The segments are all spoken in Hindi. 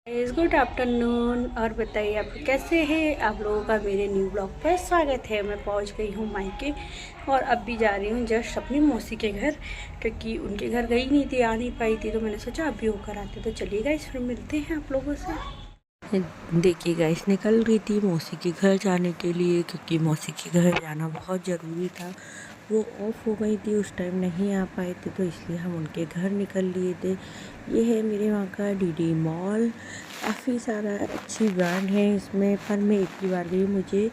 इस गुड आफ्टरनून। और बताइए आप कैसे हैं। आप लोगों का मेरे न्यू ब्लॉग पर स्वागत है। मैं पहुंच गई हूं मायके और अब भी जा रही हूं जस्ट अपनी मौसी के घर, क्योंकि उनके घर गई नहीं थी, आ नहीं पाई थी, तो मैंने सोचा अभी होकर आते। तो चलिए गाइस फिर मिलते हैं आप लोगों से। देखिए गाइस निकल रही थी मौसी के घर जाने के लिए, क्योंकि मौसी के घर जाना बहुत ज़रूरी था। वो ऑफ हो गई थी, उस टाइम नहीं आ पाए थे, तो इसलिए हम उनके घर निकल लिए थे। ये है मेरे वहाँ का डीडी मॉल। काफ़ी सारा अच्छी ब्रांड है इसमें, पर मैं एक ही बार गई, मुझे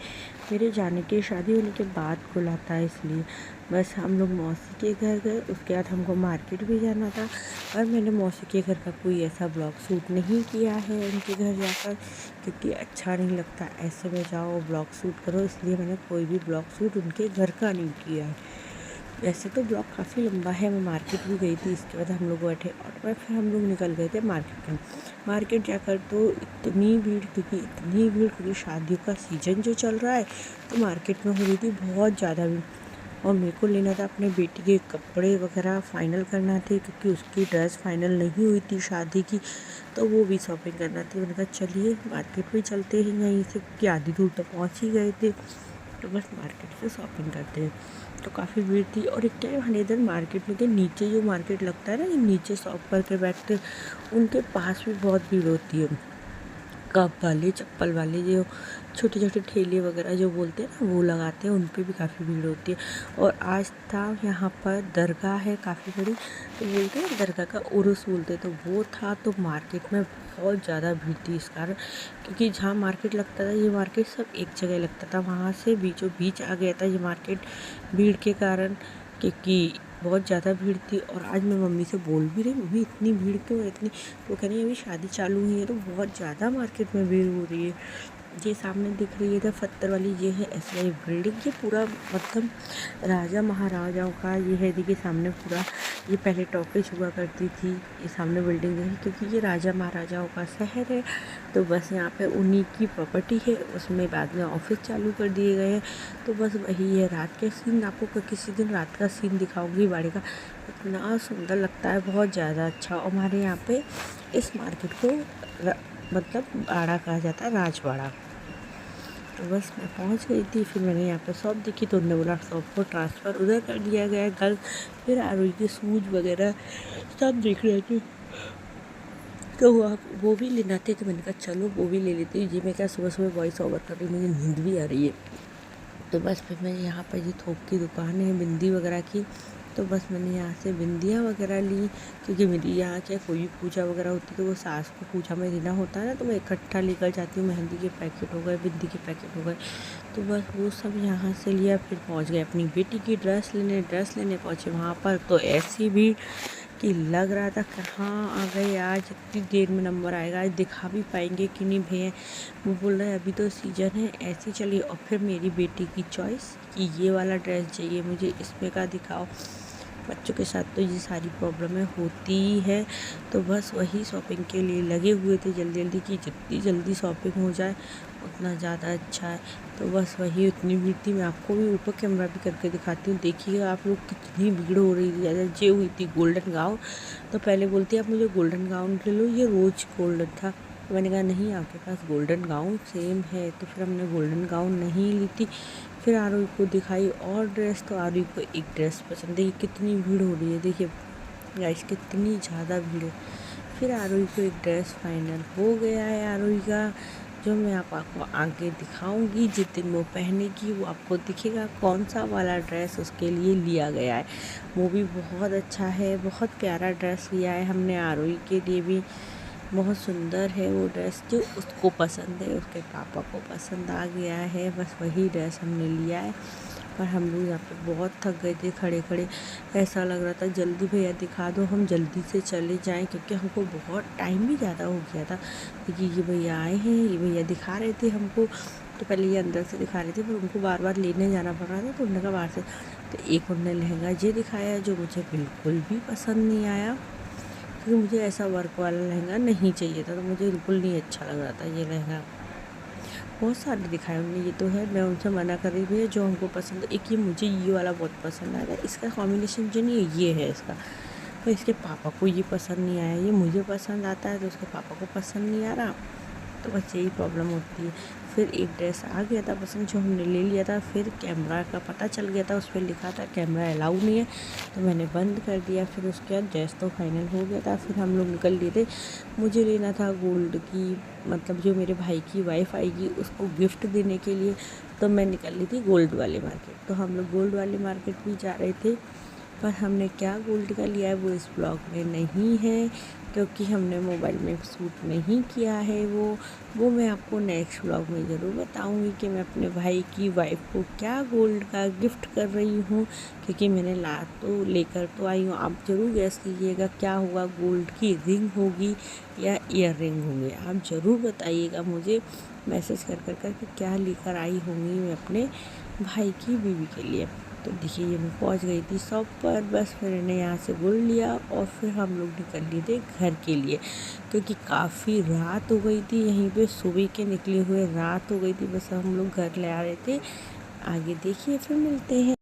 मेरे जाने के शादी होने के बाद खुला था, इसलिए बस हम लोग मौसी के घर गए। उसके बाद हमको मार्केट भी जाना था, और मैंने मौसी के घर का कोई ऐसा ब्लॉग शूट नहीं किया है उनके घर जाकर, क्योंकि अच्छा नहीं लगता ऐसे में जाओ ब्लॉग शूट करो, इसलिए मैंने कोई भी ब्लॉग शूट उनके घर का नहीं किया है। वैसे तो ब्लॉग काफ़ी लंबा है। मैं मार्केट भी गई थी, इसके बाद हम लोग बैठे ऑटो में, फिर हम लोग निकल गए थे मार्केट में। मार्केट जाकर तो इतनी भीड़, क्योंकि शादियों का सीज़न जो चल रहा है, तो मार्केट में हो रही थी बहुत ज़्यादा भीड़। और मेरे को लेना था अपने बेटी के कपड़े वगैरह फाइनल करना थे, क्योंकि उसकी ड्रेस फाइनल नहीं हुई थी शादी की, तो वो भी शॉपिंग करना थी। मैंने कहा चलिए मार्केट में चलते हैं यहीं से, क्योंकि आधी दूर तक पहुँच ही गए थे, तो बस मार्केट से शॉपिंग करते हैं। तो काफ़ी भीड़ थी। और एक क्या है, इधर मार्केट में के नीचे जो मार्केट लगता है ना, ये नीचे शॉप करके बैठते हैं, उनके पास भी बहुत भीड़ होती है। कप वाले, चप्पल वाले, जो छोटे छोटे ठेले वगैरह जो बोलते हैं ना, वो लगाते हैं, उन पे भी काफ़ी भीड़ होती है। और आज था यहाँ पर दरगाह है काफ़ी बड़ी, तो बोलते हैं दरगाह का उर्स बोलते हैं, तो वो था, तो मार्केट में बहुत ज़्यादा भीड़ थी इस कारण, क्योंकि जहाँ मार्केट लगता था, ये मार्केट सब एक जगह लगता था, वहाँ से बीचों बीच आ गया था ये मार्केट भीड़ के कारण, क्योंकि बहुत ज़्यादा भीड़ थी। और आज मैं मम्मी से बोल भी रही, मम्मी इतनी भीड़ क्यों है इतनी, तो कह रही है अभी शादी चालू हुई है तो बहुत ज़्यादा मार्केट में भीड़ हो रही है। ये सामने दिख रही है तो पत्थर वाली, ये है एसबीआई बिल्डिंग। ये पूरा मतलब राजा महाराजाओं का ये है। देखिए सामने पूरा, ये पहले टॉकीज हुआ करती थी, ये सामने बिल्डिंग है, क्योंकि ये राजा महाराजाओं का शहर है, तो बस यहाँ पे उन्हीं की प्रॉपर्टी है। उसमें बाद में ऑफिस चालू कर दिए गए हैं, तो बस वही है रात के सीन। आपको किसी दिन रात का सीन दिखाऊंगी बाड़ी का, इतना सुंदर लगता है, बहुत ज़्यादा अच्छा। और हमारे यहाँ पे इस मार्केट को मतलब बाड़ा कहा जाता है, राजबाड़ा। तो बस मैं पहुंच गई थी, फिर मैंने यहाँ पे शॉप देखी, तो उन्होंने बोला शॉप को ट्रांसफ़र उधर कर दिया गया है कल। फिर आरुई के शूज वगैरह सब देख रहे थे, तो वो भी लेना थे, तो मैंने कहा चलो वो भी ले लेती हूँ। जी मैं क्या सुबह सुबह वॉइस ओवर कर रही हूँ, मुझे नींद भी आ रही है। तो बस फिर मैं यहाँ पर ये थोक की दुकान है बिंदी वगैरह की, तो बस मैंने यहाँ से बिंदियाँ वगैरह ली, क्योंकि मेरी यहाँ क्या कोई भी पूजा वगैरह होती है तो वो सास को पूजा में देना होता है ना, तो मैं इकट्ठा लेकर जाती हूँ। मेहंदी के पैकेट हो गए, बिंदी के पैकेट हो गए, तो बस वो सब यहाँ से लिया। फिर पहुँच गए अपनी बेटी की ड्रेस लेने पहुँचे वहाँ पर, तो ऐसी भी कि लग रहा था कहाँ आ गए आज, इतनी देर में नंबर आएगा, आज दिखा भी पाएंगे कि नहीं भैया। वो बोल रहे हैं अभी तो सीजन है, ऐसे चलिए। और फिर मेरी बेटी की चॉइस कि ये वाला ड्रेस चाहिए मुझे, इसमें का दिखाओ। बच्चों के साथ तो ये सारी प्रॉब्लमें होती ही है, तो बस वही शॉपिंग के लिए लगे हुए थे जल्दी जल्दी, कि जितनी जल्दी शॉपिंग हो जाए उतना ज़्यादा अच्छा है। तो बस वही उतनी भीड़ थी। मैं आपको भी ऊपर कैमरा भी करके दिखाती हूँ, देखिएगा आप लोग कितनी भीड़ हो रही थी। ज़्यादा ये हुई थी गोल्डन गाउन, तो पहले बोलती आप मुझे गोल्डन गाउन ले लो, ये रोज़ गोल्डन था। तो मैंने कहा नहीं आपके पास गोल्डन गाउन सेम है, तो फिर हमने गोल्डन गाउन नहीं ली थी। फिर आरुई को दिखाई और ड्रेस, तो आरुई को एक ड्रेस पसंद। देखिए कितनी भीड़ हो रही है, देखिए गाइस कितनी ज़्यादा भीड़ है। फिर आरुई को एक ड्रेस फाइनल हो गया है आरुई का, जो मैं आपको आगे दिखाऊंगी। जिस दिन वो पहनेगी वो आपको दिखेगा कौन सा वाला ड्रेस उसके लिए लिया गया है। वो भी बहुत अच्छा है, बहुत प्यारा ड्रेस लिया है हमने आरुई के लिए भी। बहुत सुंदर है वो ड्रेस, जो उसको पसंद है, उसके पापा को पसंद आ गया है, बस वही ड्रेस हमने लिया है। पर हम लोग यहाँ पे बहुत थक गए थे खड़े खड़े, ऐसा लग रहा था जल्दी भैया दिखा दो, हम जल्दी से चले जाएं, क्योंकि हमको बहुत टाइम भी ज़्यादा हो गया था। क्योंकि ये भैया आए हैं, ये भैया दिखा रहे थे हमको, तो पहले ये अंदर से दिखा रहे थे, फिर उनको बार बार लेने जाना पड़ रहा था, तो उन्होंने कहा बाहर से। तो एक उन्होंने लहंगा ये दिखाया जो मुझे बिल्कुल भी पसंद नहीं आया, क्योंकि मुझे ऐसा वर्क वाला लहंगा नहीं चाहिए था, तो मुझे बिल्कुल नहीं अच्छा लग रहा था ये लहंगा। बहुत सारे दिखाए उन्होंने, ये तो है, मैं उनसे मना कर रही थी जो हमको पसंद है। एक ये मुझे ये वाला बहुत पसंद आया था, इसका कॉम्बिनेशन जो नहीं है ये है इसका, तो इसके पापा को ये पसंद नहीं आया, ये मुझे पसंद आता है तो उसके पापा को पसंद नहीं आ रहा, तो बस यही प्रॉब्लम होती है। फिर एक ड्रेस आ गया था पसंद जो हमने ले लिया था, फिर कैमरा का पता चल गया था, उस पर लिखा था कैमरा अलाउ नहीं है, तो मैंने बंद कर दिया। फिर उसके बाद ड्रेस तो फाइनल हो गया था, फिर हम लोग निकल लिए थे। मुझे लेना था गोल्ड की, मतलब जो मेरे भाई की वाइफ आएगी उसको गिफ्ट देने के लिए, तो मैं निकल ली थी गोल्ड वाले मार्केट। तो हम लोग गोल्ड वाले मार्केट भी जा रहे थे, पर हमने क्या गोल्ड का लिया है वो इस ब्लॉग में नहीं है, क्योंकि हमने मोबाइल में शूट नहीं किया है। वो मैं आपको नेक्स्ट ब्लॉग में ज़रूर बताऊंगी कि मैं अपने भाई की वाइफ को क्या गोल्ड का गिफ्ट कर रही हूँ, क्योंकि मैंने लेकर तो आई हूँ। आप ज़रूर गैस कीजिएगा क्या होगा, गोल्ड की रिंग होगी या ईयर रिंग होंगे, आप ज़रूर बताइएगा मुझे मैसेज कर कि क्या लेकर आई होंगी मैं अपने भाई की बीवी के लिए। तो देखिए ये मैं पहुंच गई थी शॉप पर, बस मैंने यहाँ से गोल्ड लिया और फिर हम लोग निकल लिए थे घर के लिए, क्योंकि काफ़ी रात हो गई थी। यहीं पे सुबह के निकले हुए रात हो गई थी, बस हम लोग घर ले आ रहे थे। आगे देखिए फिर मिलते हैं।